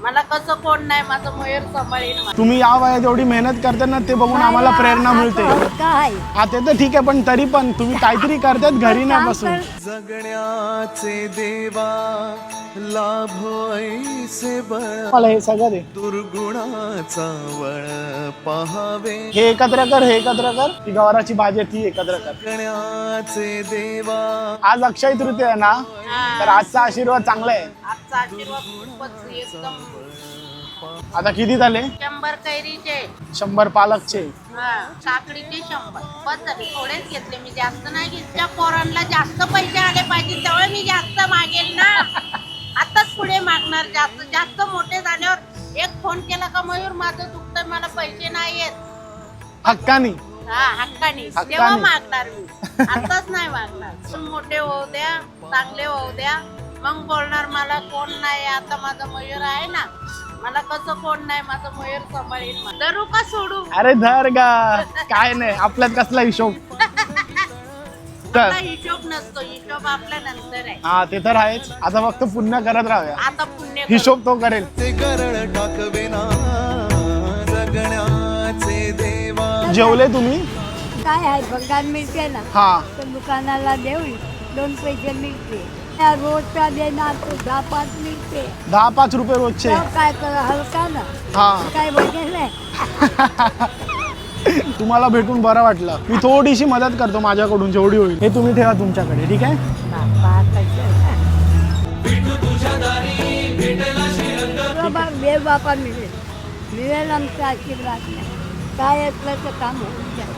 मला कसं कोण नाही, माझं मयूर सांभाळीन. तुम्ही या वयात एवढी मेहनत करता ना, ते बघून आम्हाला प्रेरणा मिळते. काय हा ते तर ठीक आहे, पण तरी पण तुम्ही काहीतरी करतात घरी नाही बसून. जगण्याचे देवा लाभो ऐसे बळ, मला हे सगळं दे. दुर्गुणाचा वळ पहावे. हे एकत्र कर, हे एकत्र कर. ती गवाराची भाजी आहे, ती एकत्र कर. जगण्याचे देवा आज अक्षय तृतीया आहे ना, तर आजचा आशीर्वाद चांगला आहे. आजचा आशीर्वाद खूपच एकदम. आता किती झाले? 100 कैरीचे, 100 पालकचे. काकडीचे 100. बस झाले, थोडेच घेतले मी, जास्त नाही घेतल्या. पोरांना जास्त पैसे आले पाहिजे तेव्हा मी जास्त मागेल ना. आताच पुढे मागणार. जास्त जास्त मोठे झाल्यावर एक फोन केला का मयूर माझं दुखतंय, मला पैसे नाही येत, हक्कानी. हा हक्कानी, तेव्हा मागणार मी. आताच नाही मागणार. मोठे होऊ द्या, चांगले होऊ द्या, मग बोलणार मला कोण नाही. आता माझा मयूर आहे ना, मला कसं कोण नाही, माझं मयूर सांभाळीन. धरू का सोडू? अरे धर गा, काय नाही आपल्यात कसला हिशोब. तर आपला हिशोब नसतो, हिशोब आपल्या नंतर आहे. हा ते तर आहेच. आता फक्त पुण्य करत राहूया, आता पुण्य करू. हिशोब तो करेल. ते करळ टाकवे ना, जगण्याचे देवा. जेवले तुम्ही? काय आहे पगार मिळते ना, हा तर दुकानाला देऊ 2 पैसे मिळते. त्या रोजचा देणार तो 10-5 मिळते. 10-5 रुपये रोजचे. तर काय करा हलका ना, हा काय बघेल नाही. तुम्हाला भेटून बरं वाटलं. मी थोडीशी मदत करतो माझ्याकडून जेवढी होईल. हे तुम्ही ठेवा तुमच्याकडे, ठीक आहे? देव बापा मिळेल, मिळेल आमचा आशीर्वाद नाही. काय असलं तर काम होऊन जाईल.